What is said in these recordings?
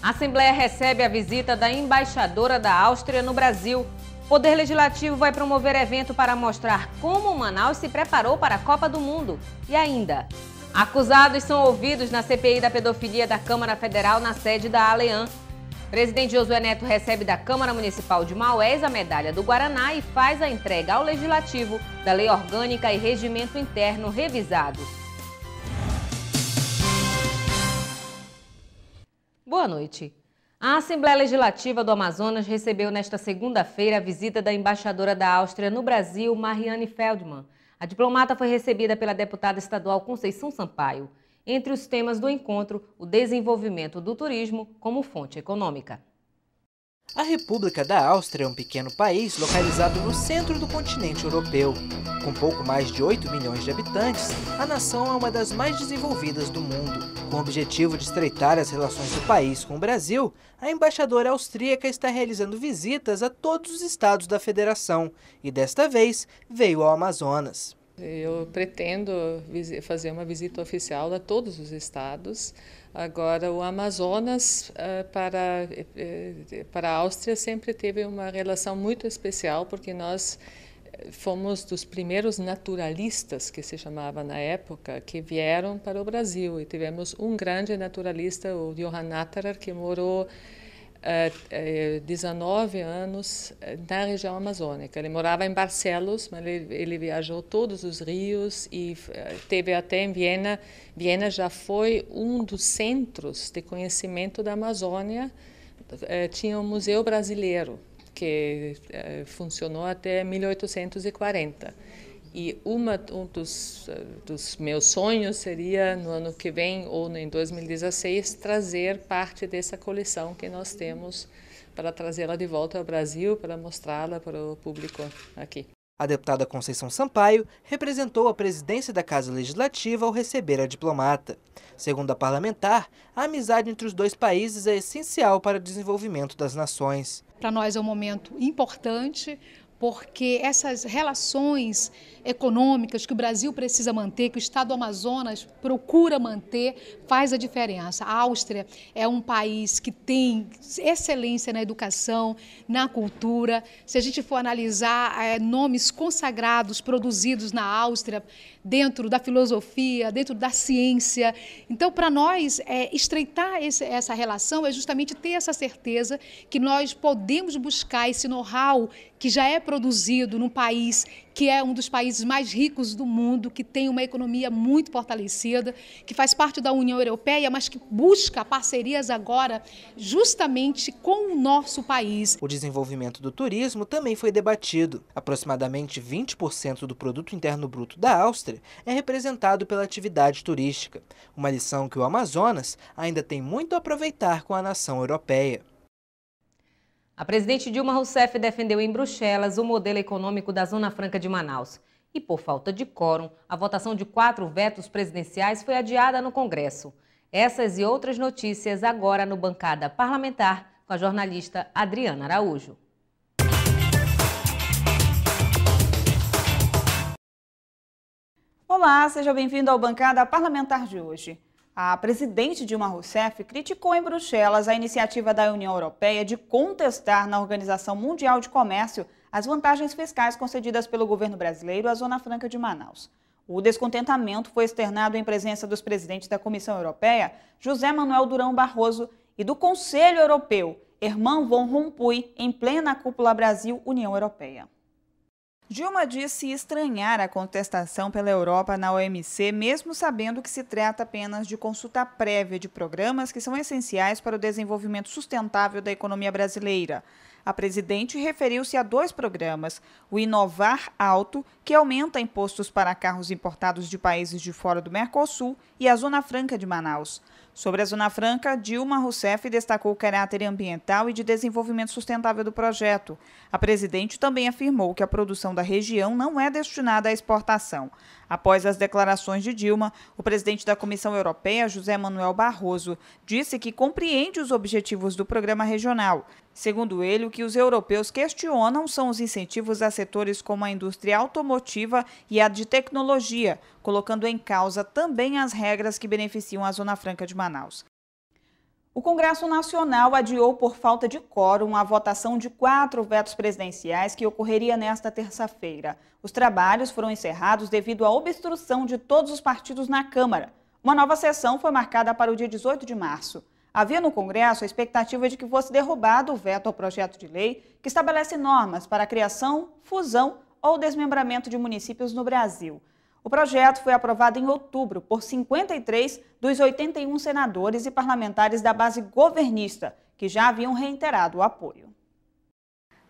A Assembleia recebe a visita da embaixadora da Áustria no Brasil. O Poder Legislativo vai promover evento para mostrar como Manaus se preparou para a Copa do Mundo. E ainda, acusados são ouvidos na CPI da pedofilia da Câmara Federal na sede da Alean. Presidente Josué Neto recebe da Câmara Municipal de Maués a medalha do Guaraná e faz a entrega ao Legislativo da Lei Orgânica e Regimento Interno revisados. Boa noite. A Assembleia Legislativa do Amazonas recebeu nesta segunda-feira a visita da embaixadora da Áustria no Brasil, Mariane Feldman. A diplomata foi recebida pela deputada estadual Conceição Sampaio. Entre os temas do encontro, o desenvolvimento do turismo como fonte econômica. A República da Áustria é um pequeno país localizado no centro do continente europeu. Com pouco mais de 8 milhões de habitantes, a nação é uma das mais desenvolvidas do mundo. Com o objetivo de estreitar as relações do país com o Brasil, a embaixadora austríaca está realizando visitas a todos os estados da federação e, desta vez, veio ao Amazonas. Eu pretendo fazer uma visita oficial a todos os estados. Agora, o Amazonas para a Áustria sempre teve uma relação muito especial, porque nós fomos dos primeiros naturalistas, que se chamava na época, que vieram para o Brasil. E tivemos um grande naturalista, o Johann Natterer, que morou 19 anos na região amazônica. Ele morava em Barcelos, mas ele viajou todos os rios e esteve até em Viena. Viena já foi um dos centros de conhecimento da Amazônia. Tinha um museu brasileiro que funcionou até 1840. E um dos meus sonhos seria, no ano que vem, ou em 2016, trazer parte dessa coleção que nós temos para trazê-la de volta ao Brasil, para mostrá-la para o público aqui. A deputada Conceição Sampaio representou a presidência da Casa Legislativa ao receber a diplomata. Segundo a parlamentar, a amizade entre os dois países é essencial para o desenvolvimento das nações. Para nós é um momento importante, porque essas relações econômicas que o Brasil precisa manter, que o Estado do Amazonas procura manter, faz a diferença. A Áustria é um país que tem excelência na educação, na cultura. Se a gente for analisar nomes consagrados produzidos na Áustria, dentro da filosofia, dentro da ciência. Então, para nós, estreitar essa relação é justamente ter essa certeza que nós podemos buscar esse know-how que já é produzido num país que é um dos países mais ricos do mundo, que tem uma economia muito fortalecida, que faz parte da União Europeia, mas que busca parcerias agora justamente com o nosso país. O desenvolvimento do turismo também foi debatido. Aproximadamente 20% do produto interno bruto da Áustria é representado pela atividade turística, uma lição que o Amazonas ainda tem muito a aproveitar com a nação europeia. A presidente Dilma Rousseff defendeu em Bruxelas o modelo econômico da Zona Franca de Manaus. E por falta de quórum, a votação de 4 vetos presidenciais foi adiada no Congresso. Essas e outras notícias agora no Bancada Parlamentar com a jornalista Adriana Araújo. Olá, seja bem-vindo ao Bancada Parlamentar de hoje. A presidente Dilma Rousseff criticou em Bruxelas a iniciativa da União Europeia de contestar na Organização Mundial de Comércio as vantagens fiscais concedidas pelo governo brasileiro à Zona Franca de Manaus. O descontentamento foi externado em presença dos presidentes da Comissão Europeia, José Manuel Durão Barroso, e do Conselho Europeu, Herman Van Rompuy, em plena cúpula Brasil-União Europeia. Dilma disse estranhar a contestação pela Europa na OMC, mesmo sabendo que se trata apenas de consulta prévia de programas que são essenciais para o desenvolvimento sustentável da economia brasileira. A presidente referiu-se a 2 programas, o Inovar Alto, que aumenta impostos para carros importados de países de fora do Mercosul, e a Zona Franca de Manaus. Sobre a Zona Franca, Dilma Rousseff destacou o caráter ambiental e de desenvolvimento sustentável do projeto. A presidente também afirmou que a produção da região não é destinada à exportação. Após as declarações de Dilma, o presidente da Comissão Europeia, José Manuel Barroso, disse que compreende os objetivos do programa regional. Segundo ele, o que os europeus questionam são os incentivos a setores como a indústria automotiva e a de tecnologia, colocando em causa também as regras que beneficiam a Zona Franca de Manaus. O Congresso Nacional adiou por falta de quórum a votação de 4 vetos presidenciais que ocorreria nesta terça-feira. Os trabalhos foram encerrados devido à obstrução de todos os partidos na Câmara. Uma nova sessão foi marcada para o dia 18 de março. Havia no Congresso a expectativa de que fosse derrubado o veto ao projeto de lei que estabelece normas para a criação, fusão ou desmembramento de municípios no Brasil. O projeto foi aprovado em outubro por 53 dos 81 senadores e parlamentares da base governista, que já haviam reiterado o apoio.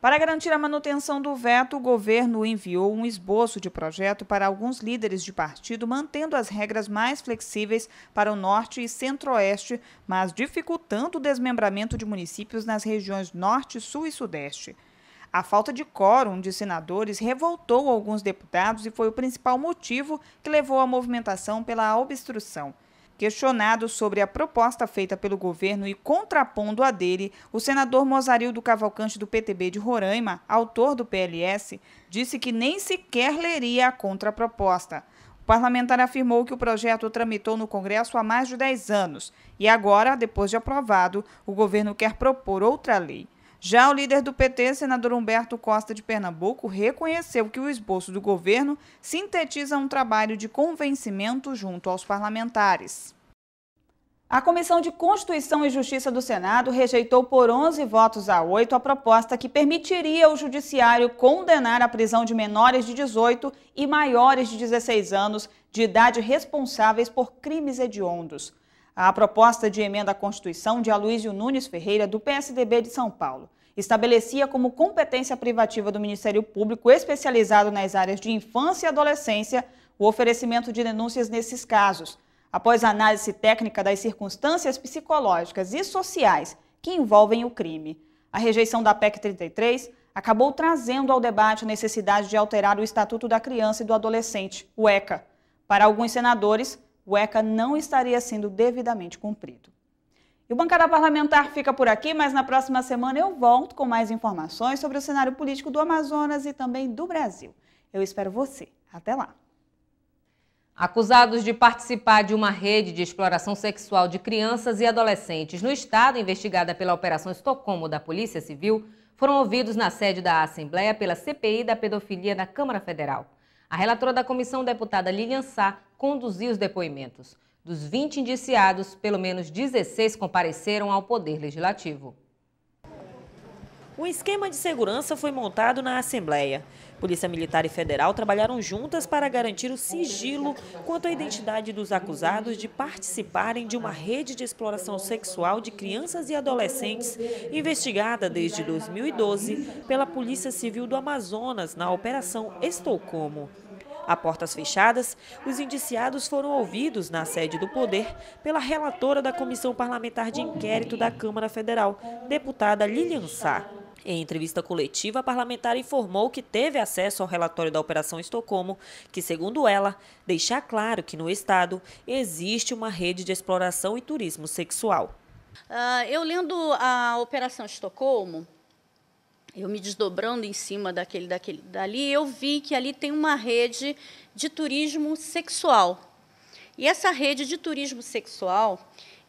Para garantir a manutenção do veto, o governo enviou um esboço de projeto para alguns líderes de partido, mantendo as regras mais flexíveis para o norte e centro-oeste, mas dificultando o desmembramento de municípios nas regiões norte, sul e sudeste. A falta de quórum de senadores revoltou alguns deputados e foi o principal motivo que levou à movimentação pela obstrução. Questionado sobre a proposta feita pelo governo e contrapondo a dele, o senador Mozarildo Cavalcante do PTB de Roraima, autor do PLS, disse que nem sequer leria a contraproposta. O parlamentar afirmou que o projeto tramitou no Congresso há mais de 10 anos e agora, depois de aprovado, o governo quer propor outra lei. Já o líder do PT, senador Humberto Costa de Pernambuco, reconheceu que o esboço do governo sintetiza um trabalho de convencimento junto aos parlamentares. A Comissão de Constituição e Justiça do Senado rejeitou por 11 votos a 8 a proposta que permitiria ao Judiciário condenar a prisão de menores de 18 e maiores de 16 anos de idade responsáveis por crimes hediondos. A proposta de emenda à Constituição de Aloysio Nunes Ferreira, do PSDB de São Paulo, estabelecia como competência privativa do Ministério Público especializado nas áreas de infância e adolescência o oferecimento de denúncias nesses casos, após a análise técnica das circunstâncias psicológicas e sociais que envolvem o crime. A rejeição da PEC 33 acabou trazendo ao debate a necessidade de alterar o Estatuto da Criança e do Adolescente, o ECA. Para alguns senadores, o ECA não estaria sendo devidamente cumprido. E o Bancada Parlamentar fica por aqui, mas na próxima semana eu volto com mais informações sobre o cenário político do Amazonas e também do Brasil. Eu espero você. Até lá! Acusados de participar de uma rede de exploração sexual de crianças e adolescentes no estado, investigada pela Operação Estocolmo da Polícia Civil, foram ouvidos na sede da Assembleia pela CPI da Pedofilia da Câmara Federal. A relatora da comissão, deputada Lilian Sá, conduziu os depoimentos. Dos 20 indiciados, pelo menos 16 compareceram ao Poder Legislativo. Um esquema de segurança foi montado na Assembleia. Polícia Militar e Federal trabalharam juntas para garantir o sigilo quanto à identidade dos acusados de participarem de uma rede de exploração sexual de crianças e adolescentes investigada desde 2012 pela Polícia Civil do Amazonas na Operação Estocolmo. A portas fechadas, os indiciados foram ouvidos na sede do Poder pela relatora da Comissão Parlamentar de Inquérito da Câmara Federal, deputada Lilian Sá. Em entrevista coletiva, a parlamentar informou que teve acesso ao relatório da Operação Estocolmo, que, segundo ela, deixa claro que no estado existe uma rede de exploração e turismo sexual. Eu lendo a Operação Estocolmo, eu me desdobrando em cima dali, eu vi que ali tem uma rede de turismo sexual. E essa rede de turismo sexual,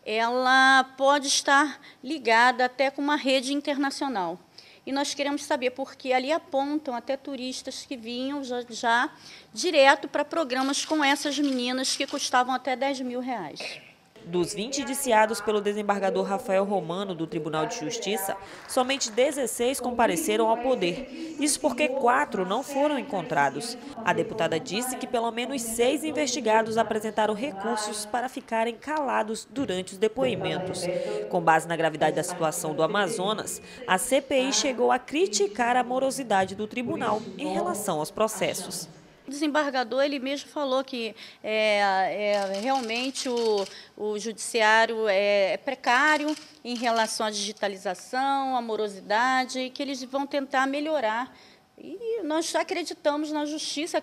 ela pode estar ligada até com uma rede internacional. E nós queremos saber, porque ali apontam até turistas que vinham já direto para programas com essas meninas que custavam até R$10 mil. Dos 20 indiciados pelo desembargador Rafael Romano do Tribunal de Justiça, somente 16 compareceram ao poder. Isso porque 4 não foram encontrados. A deputada disse que pelo menos 6 investigados apresentaram recursos para ficarem calados durante os depoimentos. Com base na gravidade da situação do Amazonas, a CPI chegou a criticar a morosidade do tribunal em relação aos processos. O desembargador ele mesmo falou que realmente o judiciário é precário em relação à digitalização, à morosidade, e que eles vão tentar melhorar. E nós acreditamos na justiça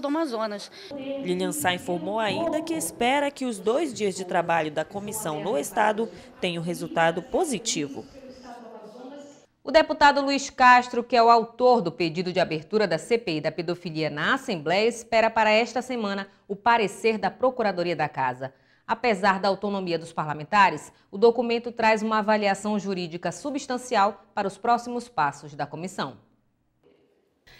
do Amazonas. Lilian Sá informou ainda que espera que os 2 dias de trabalho da comissão no estado tenham resultado positivo. O deputado Luiz Castro, que é o autor do pedido de abertura da CPI da pedofilia na Assembleia, espera para esta semana o parecer da Procuradoria da Casa. Apesar da autonomia dos parlamentares, o documento traz uma avaliação jurídica substancial para os próximos passos da comissão.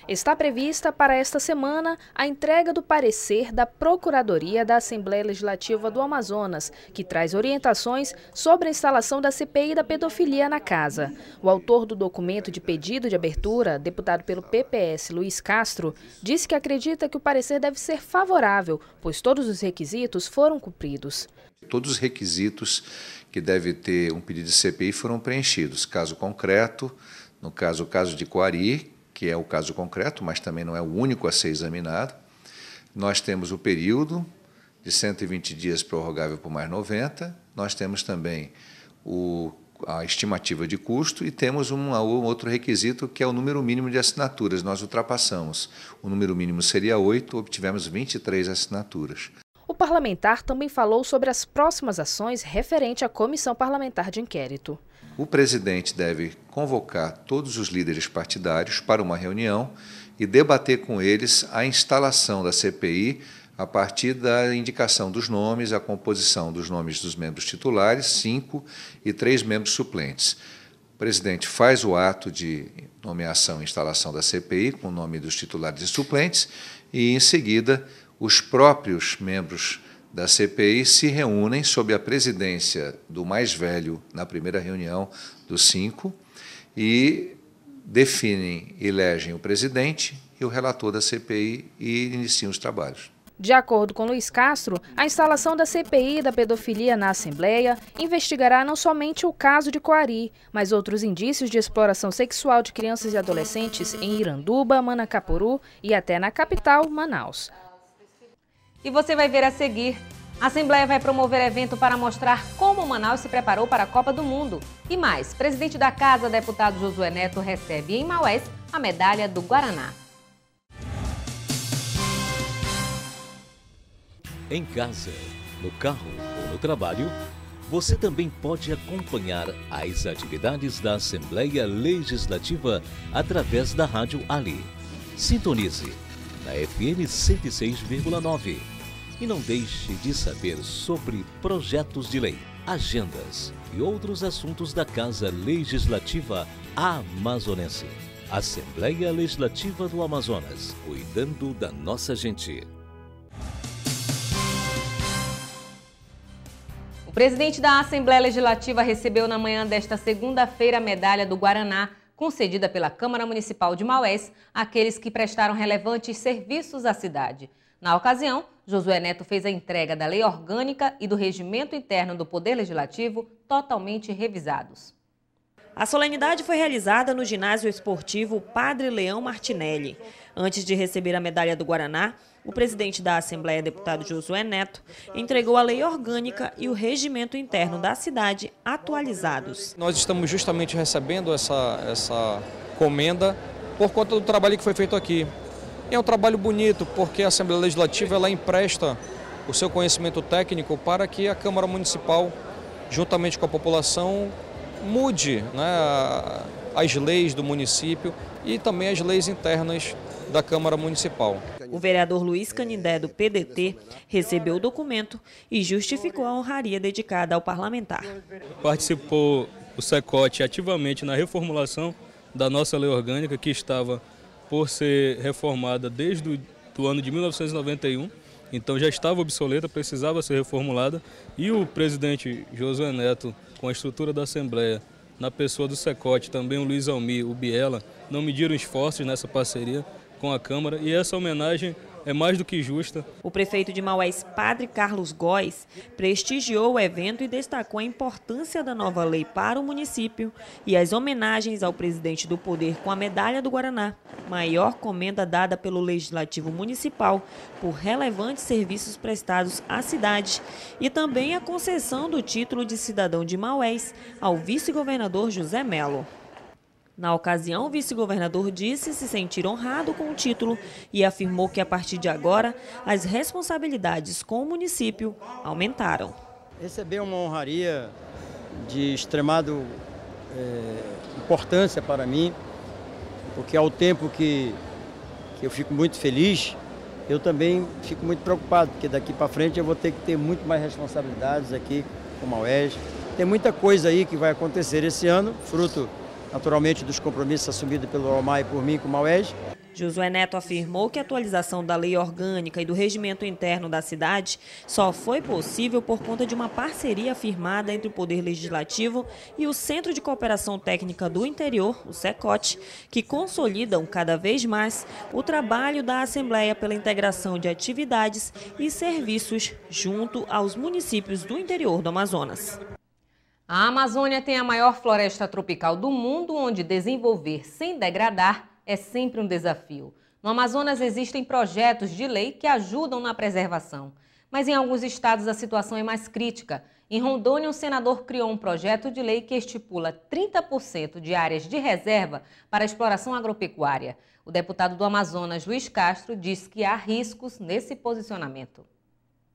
Está prevista para esta semana a entrega do parecer da Procuradoria da Assembleia Legislativa do Amazonas, que traz orientações sobre a instalação da CPI da pedofilia na casa. O autor do documento de pedido de abertura, deputado pelo PPS Luiz Castro, disse que acredita que o parecer deve ser favorável, pois todos os requisitos foram cumpridos. Todos os requisitos que deve ter um pedido de CPI foram preenchidos. Caso concreto, no caso, o caso de Coari, que é o caso concreto, mas também não é o único a ser examinado. Nós temos o período de 120 dias prorrogável por mais 90, nós temos também a estimativa de custo e temos um outro requisito que é o número mínimo de assinaturas. Nós ultrapassamos. O número mínimo seria 8, obtivemos 23 assinaturas. O parlamentar também falou sobre as próximas ações referente à comissão parlamentar de inquérito. O presidente deve convocar todos os líderes partidários para uma reunião e debater com eles a instalação da CPI a partir da indicação dos nomes, a composição dos nomes dos membros titulares, 5 e 3 membros suplentes. O presidente faz o ato de nomeação e instalação da CPI com o nome dos titulares e suplentes e, em seguida, os próprios membros da CPI se reúnem sob a presidência do mais velho na primeira reunião dos 5 e definem, elegem o presidente e o relator da CPI e iniciam os trabalhos. De acordo com Luiz Castro, a instalação da CPI da pedofilia na Assembleia investigará não somente o caso de Coari, mas outros indícios de exploração sexual de crianças e adolescentes em Iranduba, Manacapuru e até na capital, Manaus. E você vai ver a seguir. A Assembleia vai promover evento para mostrar como Manaus se preparou para a Copa do Mundo. E mais, presidente da Casa, deputado Josué Neto, recebe em Maués a medalha do Guaraná. Em casa, no carro ou no trabalho, você também pode acompanhar as atividades da Assembleia Legislativa através da Rádio Ali. Sintonize na FM 106,9 e não deixe de saber sobre projetos de lei, agendas e outros assuntos da Casa Legislativa Amazonense. Assembleia Legislativa do Amazonas, cuidando da nossa gente. O presidente da Assembleia Legislativa recebeu na manhã desta segunda-feira a medalha do Guaraná, concedida pela Câmara Municipal de Maués àqueles que prestaram relevantes serviços à cidade. Na ocasião, Josué Neto fez a entrega da Lei Orgânica e do Regimento Interno do Poder Legislativo, totalmente revisados. A solenidade foi realizada no ginásio esportivo Padre Leão Martinelli. Antes de receber a medalha do Guaraná, o presidente da Assembleia, deputado Josué Neto, entregou a Lei Orgânica e o Regimento Interno da cidade atualizados. Nós estamos justamente recebendo essa comenda por conta do trabalho que foi feito aqui. É um trabalho bonito porque a Assembleia Legislativa ela empresta o seu conhecimento técnico para que a Câmara Municipal, juntamente com a população, mude, né, as leis do município e também as leis internas da Câmara Municipal. O vereador Luiz Canindé, do PDT, recebeu o documento e justificou a honraria dedicada ao parlamentar. Participou o SECOT ativamente na reformulação da nossa lei orgânica, que estava por ser reformada desde o ano de 1991, então já estava obsoleta, precisava ser reformulada, e o presidente Josué Neto, com a estrutura da Assembleia, na pessoa do SECOT, também o Luiz Almir, o Biela, não mediram esforços nessa parceria com a Câmara, e essa homenagem é mais do que justa. O prefeito de Maués, Padre Carlos Góes, prestigiou o evento e destacou a importância da nova lei para o município e as homenagens ao presidente do Poder com a medalha do Guaraná, maior comenda dada pelo Legislativo Municipal por relevantes serviços prestados à cidade, e também a concessão do título de cidadão de Maués ao vice-governador José Melo. Na ocasião, o vice-governador disse se sentir honrado com o título e afirmou que, a partir de agora, as responsabilidades com o município aumentaram. Receber uma honraria de extremada importância para mim, porque ao tempo que eu fico muito feliz eu também fico muito preocupado, porque daqui para frente eu vou ter que ter muito mais responsabilidades aqui com a UERJ. Tem muita coisa aí que vai acontecer esse ano, fruto naturalmente dos compromissos assumidos pelo Almar e por mim com a UERJ. Josué Neto afirmou que a atualização da lei orgânica e do regimento interno da cidade só foi possível por conta de uma parceria firmada entre o Poder Legislativo e o Centro de Cooperação Técnica do Interior, o CECOT, que consolidam cada vez mais o trabalho da Assembleia pela integração de atividades e serviços junto aos municípios do interior do Amazonas. A Amazônia tem a maior floresta tropical do mundo, onde desenvolver sem degradar é sempre um desafio. No Amazonas existem projetos de lei que ajudam na preservação, mas em alguns estados a situação é mais crítica. Em Rondônia, o senador criou um projeto de lei que estipula 30% de áreas de reserva para exploração agropecuária. O deputado do Amazonas, Luiz Castro, diz que há riscos nesse posicionamento.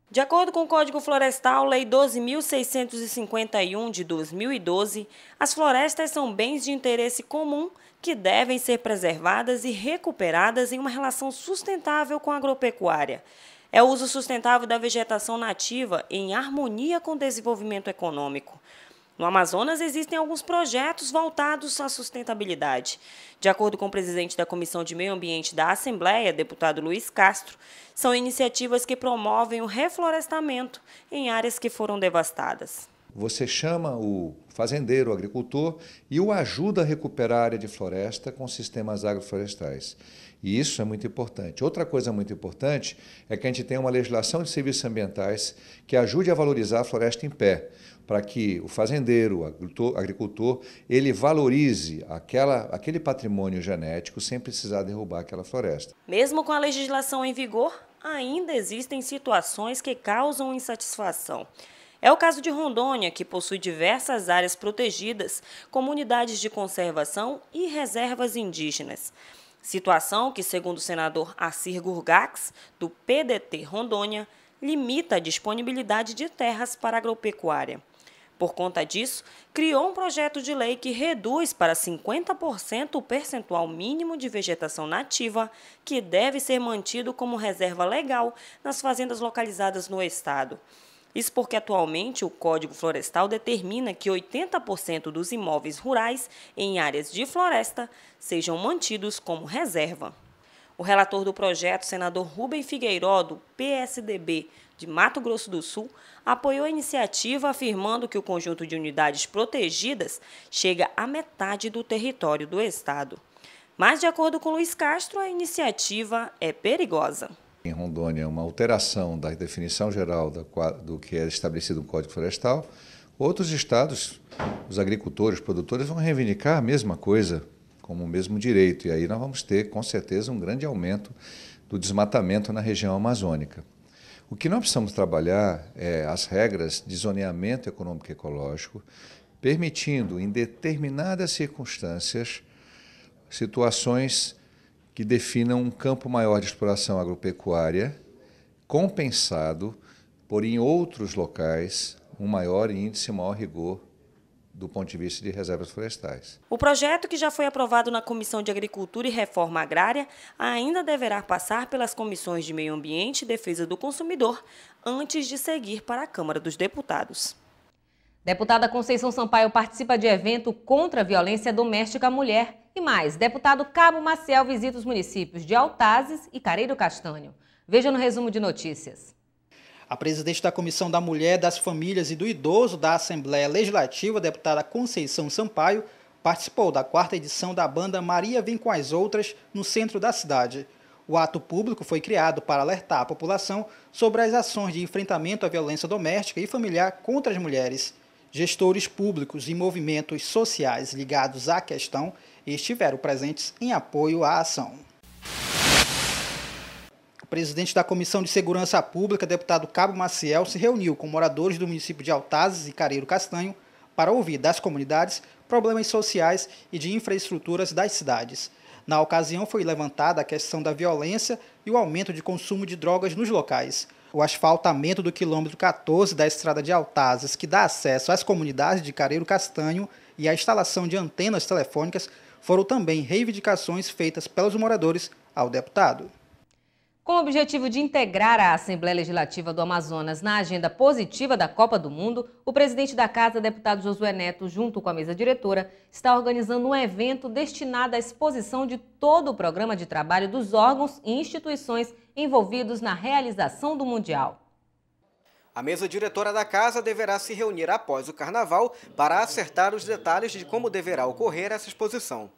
De acordo com o Código Florestal, Lei 12.651 de 2012, as florestas são bens de interesse comum que devem ser preservadas e recuperadas em uma relação sustentável com a agropecuária. É o uso sustentável da vegetação nativa em harmonia com o desenvolvimento econômico. No Amazonas existem alguns projetos voltados à sustentabilidade. De acordo com o presidente da Comissão de Meio Ambiente da Assembleia, deputado Luiz Castro, são iniciativas que promovem o reflorestamento em áreas que foram devastadas. Você chama o fazendeiro, o agricultor, e o ajuda a recuperar a área de floresta com sistemas agroflorestais. E isso é muito importante. Outra coisa muito importante é que a gente tenha uma legislação de serviços ambientais que ajude a valorizar a floresta em pé, para que o fazendeiro, o agricultor, ele valorize aquele patrimônio genético sem precisar derrubar aquela floresta. Mesmo com a legislação em vigor, ainda existem situações que causam insatisfação. É o caso de Rondônia, que possui diversas áreas protegidas, comunidades de conservação e reservas indígenas. Situação que, segundo o senador Assir Gurgax, do PDT Rondônia, limita a disponibilidade de terras para agropecuária. Por conta disso, criou um projeto de lei que reduz para 50% o percentual mínimo de vegetação nativa que deve ser mantido como reserva legal nas fazendas localizadas no estado. Isso porque atualmente o Código Florestal determina que 80% dos imóveis rurais em áreas de floresta sejam mantidos como reserva. O relator do projeto, senador Rubem Figueiró, do PSDB de Mato Grosso do Sul, apoiou a iniciativa afirmando que o conjunto de unidades protegidas chega à metade do território do estado. Mas, de acordo com Luiz Castro, a iniciativa é perigosa. Em Rondônia, uma alteração da definição geral do que é estabelecido no Código Florestal. Outros estados, os agricultores, os produtores vão reivindicar a mesma coisa, como o mesmo direito. E aí nós vamos ter, com certeza, um grande aumento do desmatamento na região amazônica. O que nós precisamos trabalhar é as regras de zoneamento econômico e ecológico, permitindo, em determinadas circunstâncias, situações que definam um campo maior de exploração agropecuária, compensado por, em outros locais, um maior índice, um maior rigor do ponto de vista de reservas florestais. O projeto, que já foi aprovado na Comissão de Agricultura e Reforma Agrária, ainda deverá passar pelas comissões de Meio Ambiente e Defesa do Consumidor antes de seguir para a Câmara dos Deputados. Deputada Conceição Sampaio participa de evento contra a violência doméstica à mulher. E mais, deputado Cabo Maciel visita os municípios de Altazes e Careiro Castanho. Veja no resumo de notícias. A presidente da Comissão da Mulher, das Famílias e do Idoso da Assembleia Legislativa, deputada Conceição Sampaio, participou da 4ª edição da banda Maria Vem com as Outras, no centro da cidade. O ato público foi criado para alertar a população sobre as ações de enfrentamento à violência doméstica e familiar contra as mulheres. Gestores públicos e movimentos sociais ligados à questão estiveram presentes em apoio à ação. O presidente da Comissão de Segurança Pública, deputado Cabo Maciel, se reuniu com moradores do município de Altazes e Careiro Castanho para ouvir das comunidades problemas sociais e de infraestruturas das cidades. Na ocasião, foi levantada a questão da violência e o aumento de consumo de drogas nos locais. O asfaltamento do quilômetro 14 da estrada de Altazes, que dá acesso às comunidades de Careiro Castanho, e a instalação de antenas telefônicas foram também reivindicações feitas pelos moradores ao deputado. Com o objetivo de integrar a Assembleia Legislativa do Amazonas na agenda positiva da Copa do Mundo, o presidente da Casa, deputado Josué Neto, junto com a mesa diretora, está organizando um evento destinado à exposição de todo o programa de trabalho dos órgãos e instituições envolvidos na realização do Mundial. A mesa diretora da Casa deverá se reunir após o Carnaval para acertar os detalhes de como deverá ocorrer essa exposição.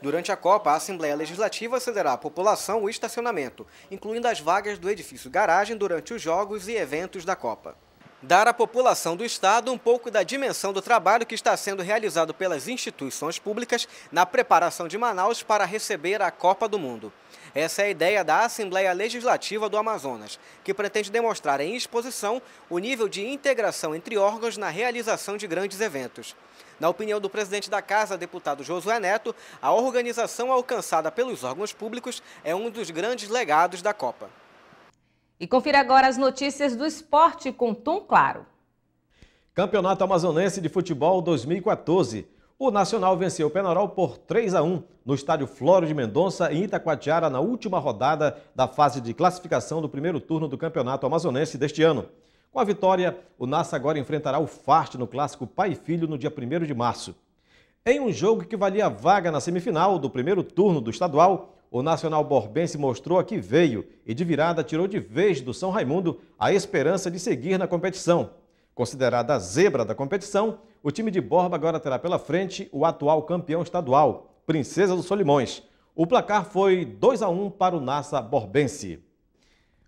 Durante a Copa, a Assembleia Legislativa cederá à população o estacionamento, incluindo as vagas do edifício garagem durante os jogos e eventos da Copa. Dar à população do Estado um pouco da dimensão do trabalho que está sendo realizado pelas instituições públicas na preparação de Manaus para receber a Copa do Mundo. Essa é a ideia da Assembleia Legislativa do Amazonas, que pretende demonstrar em exposição o nível de integração entre órgãos na realização de grandes eventos. Na opinião do presidente da Casa, deputado Josué Neto, a organização alcançada pelos órgãos públicos é um dos grandes legados da Copa. E confira agora as notícias do esporte com Tom Claro. Campeonato Amazonense de Futebol 2014. O Nacional venceu o Penharol por 3-1 no estádio Flório de Mendonça, em Itacoatiara, na última rodada da fase de classificação do primeiro turno do Campeonato Amazonense deste ano. Com a vitória, o Nassa agora enfrentará o Fart no clássico Pai e Filho no dia 1º de março. Em um jogo que valia a vaga na semifinal do primeiro turno do estadual, o Nacional Borbense mostrou a que veio e de virada tirou de vez do São Raimundo a esperança de seguir na competição. Considerada a zebra da competição, o time de Borba agora terá pela frente o atual campeão estadual, Princesa dos Solimões. O placar foi 2-1 para o Nassa Borbense.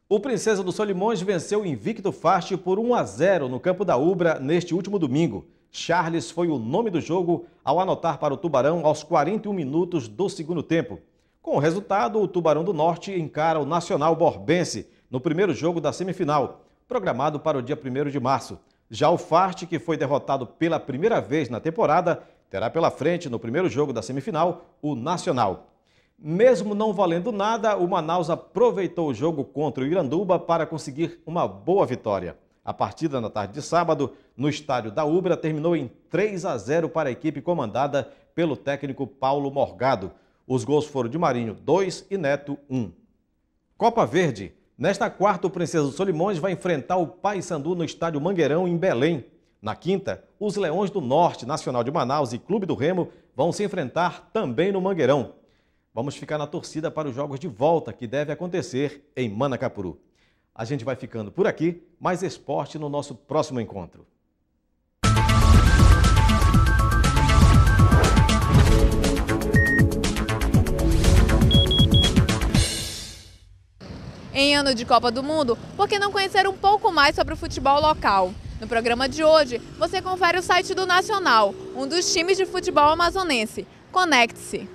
O Princesa dos Solimões venceu o invicto Fast por 1-0 no campo da Ubra neste último domingo. Charles foi o nome do jogo ao anotar para o Tubarão aos 41 minutos do segundo tempo. Com o resultado, o Tubarão do Norte encara o Nacional Borbense no primeiro jogo da semifinal, programado para o dia 1º de março. Já o Fast, que foi derrotado pela primeira vez na temporada, terá pela frente no primeiro jogo da semifinal o Nacional. Mesmo não valendo nada, o Manaus aproveitou o jogo contra o Iranduba para conseguir uma boa vitória. A partida na tarde de sábado, no estádio da Ubra, terminou em 3-0 para a equipe comandada pelo técnico Paulo Morgado. Os gols foram de Marinho, 2 e Neto, 1. Copa Verde. Nesta quarta, o Princesa dos Solimões vai enfrentar o Paysandu no estádio Mangueirão, em Belém. Na quinta, os Leões do Norte, Nacional de Manaus e Clube do Remo vão se enfrentar também no Mangueirão. Vamos ficar na torcida para os jogos de volta, que deve acontecer em Manacapuru. A gente vai ficando por aqui, mais esporte no nosso próximo encontro. Em ano de Copa do Mundo, por que não conhecer um pouco mais sobre o futebol local? No programa de hoje, você confere o site do Nacional, um dos times de futebol amazonense. Conecte-se!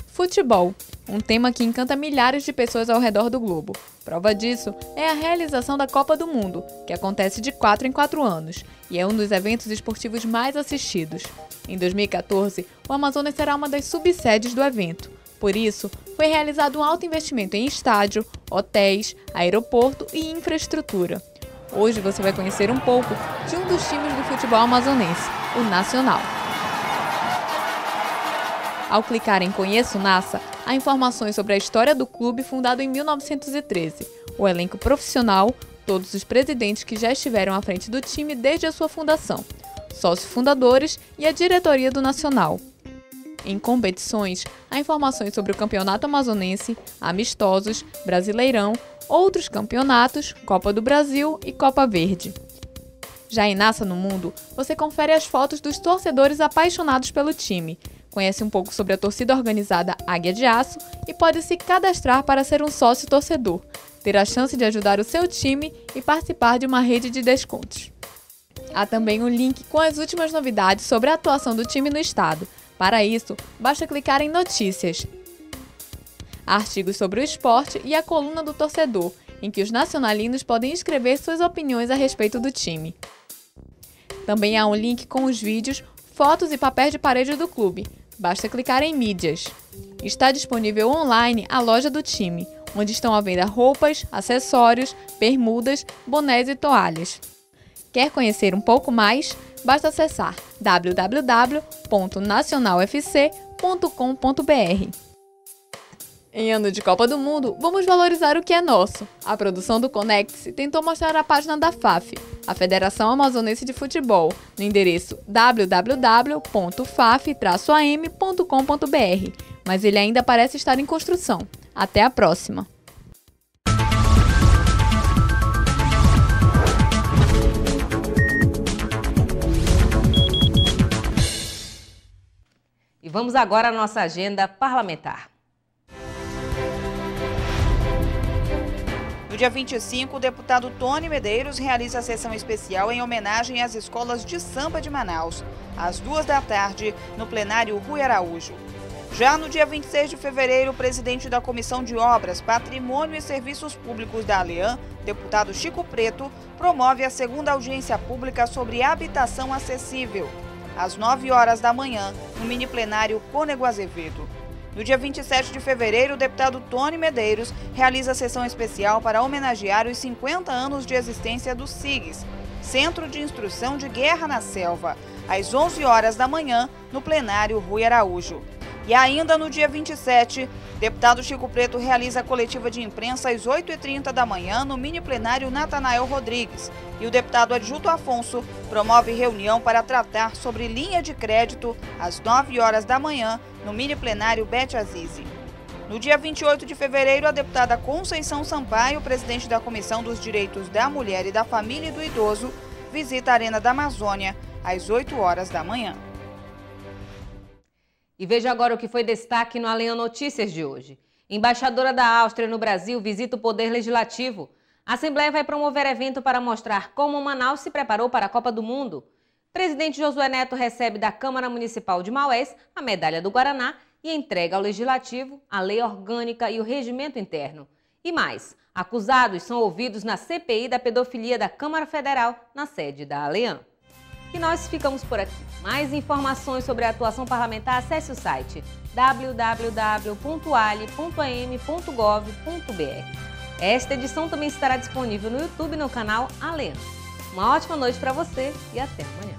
Futebol, um tema que encanta milhares de pessoas ao redor do globo. Prova disso é a realização da Copa do Mundo, que acontece de 4 em 4 anos e é um dos eventos esportivos mais assistidos. Em 2014, o Amazonas será uma das subsedes do evento. Por isso, foi realizado um alto investimento em estádio, hotéis, aeroporto e infraestrutura. Hoje você vai conhecer um pouco de um dos times do futebol amazonense, o Nacional. Ao clicar em Conheça o Nassa, há informações sobre a história do clube fundado em 1913, o elenco profissional, todos os presidentes que já estiveram à frente do time desde a sua fundação, sócios fundadores e a diretoria do Nacional. Em competições, há informações sobre o Campeonato Amazonense, Amistosos, Brasileirão, outros campeonatos, Copa do Brasil e Copa Verde. Já em Nassa no Mundo, você confere as fotos dos torcedores apaixonados pelo time, conhece um pouco sobre a torcida organizada Águia de Aço e pode se cadastrar para ser um sócio torcedor, ter a chance de ajudar o seu time e participar de uma rede de descontos. Há também um link com as últimas novidades sobre a atuação do time no estado. Para isso, basta clicar em Notícias. Há artigos sobre o esporte e a coluna do torcedor, em que os nacionalinos podem escrever suas opiniões a respeito do time. Também há um link com os vídeos, fotos e papéis de parede do clube. Basta clicar em Mídias. Está disponível online a loja do time, onde estão à venda roupas, acessórios, bermudas, bonés e toalhas. Quer conhecer um pouco mais? Basta acessar www.nacionalfc.com.br. Em ano de Copa do Mundo, vamos valorizar o que é nosso. A produção do Conecte-se tentou mostrar a página da FAF, a Federação Amazonense de Futebol, no endereço www.faf-am.com.br, mas ele ainda parece estar em construção. Até a próxima! E vamos agora à nossa agenda parlamentar. No dia 25, o deputado Tony Medeiros realiza a sessão especial em homenagem às escolas de samba de Manaus, às 14h, no plenário Rui Araújo. Já no dia 26 de fevereiro, o presidente da Comissão de Obras, Patrimônio e Serviços Públicos da ALEAN, deputado Chico Preto, promove a segunda audiência pública sobre habitação acessível, às 9h da manhã, no mini plenário Cônego Azevedo. No dia 27 de fevereiro, o deputado Tony Medeiros realiza a sessão especial para homenagear os 50 anos de existência do SIGS, Centro de Instrução de Guerra na Selva, às 11h da manhã, no plenário Rui Araújo. E ainda no dia 27, o deputado Chico Preto realiza a coletiva de imprensa às 8h30 da manhã, no mini plenário Natanael Rodrigues. E o deputado Adjunto Afonso promove reunião para tratar sobre linha de crédito às 9h da manhã, no mini plenário Bete Azizi. No dia 28 de fevereiro, a deputada Conceição Sampaio, presidente da Comissão dos Direitos da Mulher e da Família e do Idoso, visita a Arena da Amazônia às 8h da manhã. E veja agora o que foi destaque no ALEAN Notícias de hoje. Embaixadora da Áustria no Brasil visita o Poder Legislativo. A Assembleia vai promover evento para mostrar como Manaus se preparou para a Copa do Mundo. Presidente Josué Neto recebe da Câmara Municipal de Maués a Medalha do Guaraná e entrega ao Legislativo a Lei Orgânica e o Regimento Interno. E mais, acusados são ouvidos na CPI da pedofilia da Câmara Federal, na sede da ALEAN. E nós ficamos por aqui. Mais informações sobre a atuação parlamentar, acesse o site www.ale.am.gov.br. Esta edição também estará disponível no YouTube no canal ALEAN. Uma ótima noite para você e até amanhã.